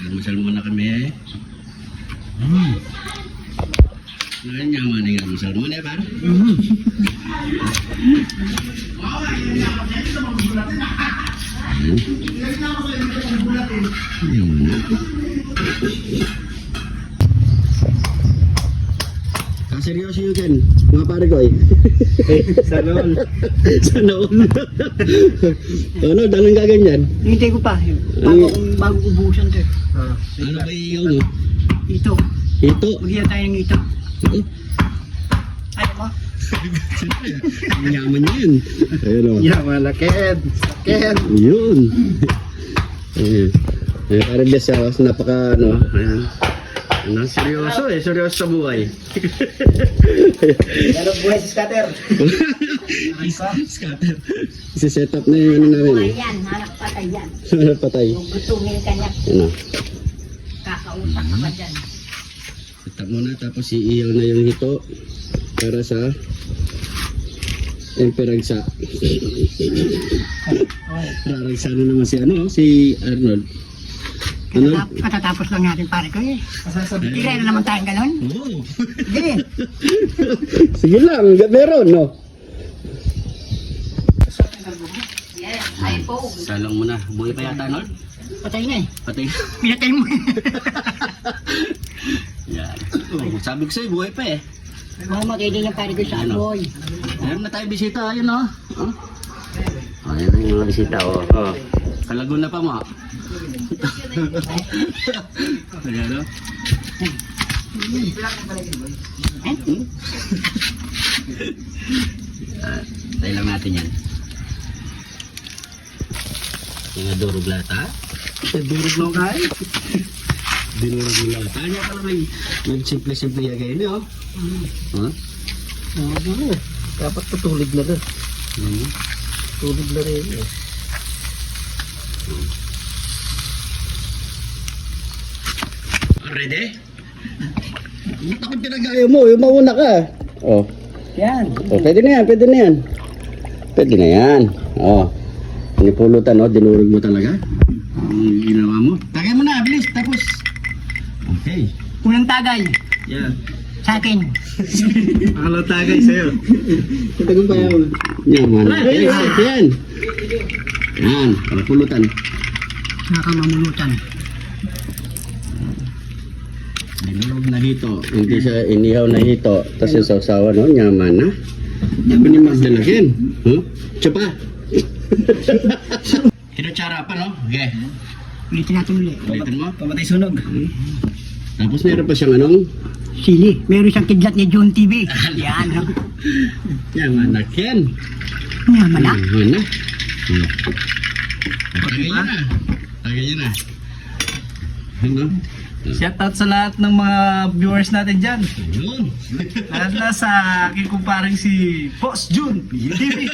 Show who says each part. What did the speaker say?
Speaker 1: Almusal muna kami. Ngayon nyaman yung almusal muna eh, par? Seryoso yun Ken, mga pare ko eh.
Speaker 2: Sana all.
Speaker 1: Sana all. Ano, dalang gaganyan?
Speaker 3: Hintay ko pa. Bago ubusan to.
Speaker 1: Ano ba yung no?
Speaker 3: Ito.
Speaker 1: Ito?
Speaker 3: Maghiya tayo ng ito. Ayaw mo?
Speaker 1: Yaman yan. Ayun o.
Speaker 2: Yaman na Ken. Ken.
Speaker 1: Yun. Ayun. Ayun, parang siya, napaka ano. Ayun. Ano, seryoso eh, seryoso sa buhay.
Speaker 2: Ano buhay si Scatter?
Speaker 1: Scatter. Isi-set up na yung ano namin eh.
Speaker 4: Ayan, hanap patay yan.
Speaker 1: Ano patay?
Speaker 4: Gutungin ka niya,
Speaker 1: Ano?
Speaker 4: kakausap ka pa dyan.
Speaker 1: Set up muna tapos iiyaw na yung hito para sa emperagsa. Raragsa na naman si ano, si Arnold. Ano?
Speaker 3: Katatapos lang natin pare ko eh. Hindi na naman tayong galon.
Speaker 1: Oo.
Speaker 3: Hindi.
Speaker 1: Sige lang, meron no?
Speaker 4: Yes, ay po.
Speaker 1: Salang mo na. Buhay pa yata, Arnold?
Speaker 3: Patay na eh.
Speaker 1: Patay.
Speaker 3: Pinatay mo.
Speaker 1: Yan. Oh, sabi ko sa'yo, buhay pa eh.
Speaker 3: Mamatay din yung pare ko sa
Speaker 1: Ano?
Speaker 3: aboy.
Speaker 1: Meron na tayo bisita, ayun o. Oh. Oh, yan ang mga bisita, oh. Oh. Kalagun na pa mo. Ayan o. Tayo lang natin yan. Mga durog lata. Durog lang kain. Dinurog yung lata. Kanya pala may simple-simple yan kayo niyo. Huh?
Speaker 2: Oo. Dapat tutulid na doon. Tulid na rin.
Speaker 1: Ready? Ba't ako pinag-ayaw mo? Yung mauna ka. Oh.
Speaker 3: Yan.
Speaker 1: Oh, pwede na yan, pwede na yan. Pwede na yan. Oh. Pinipulutan, oh. Dinurog mo talaga. Ginawa mo. Tagay mo na, bilis. Tapos. Okay.
Speaker 3: Unang tagay.
Speaker 2: Yan.
Speaker 3: Sa akin.
Speaker 2: Akala tagay sa'yo.
Speaker 1: Tagumpayan mo. Yan, man. Yan. Yan. Pinipulutan.
Speaker 3: Nakamamulutan.
Speaker 1: Dinurog na hito. Hindi siya inihaw na hito. Tapos yung sausawa, no? Nyaman na. Yan pa ni Magdalagin. Huh? Tsapa. Kinutsara pa, no? Okay.
Speaker 3: Ulitin natin ulit.
Speaker 1: Ulitin mo.
Speaker 2: Pamatay sunog.
Speaker 1: Tapos meron pa siyang anong?
Speaker 3: Sili. Meron siyang kidlat ni John TV. Yan. no?
Speaker 1: Yaman na Ken.
Speaker 3: Yaman na.
Speaker 1: Yaman na. Tagay niya na. Tagay niya na. Ano?
Speaker 2: Shoutout sa lahat ng mga viewers natin dyan.
Speaker 1: Ayun.
Speaker 2: Lahat na sa aking kumparing si Boss Jun. TV.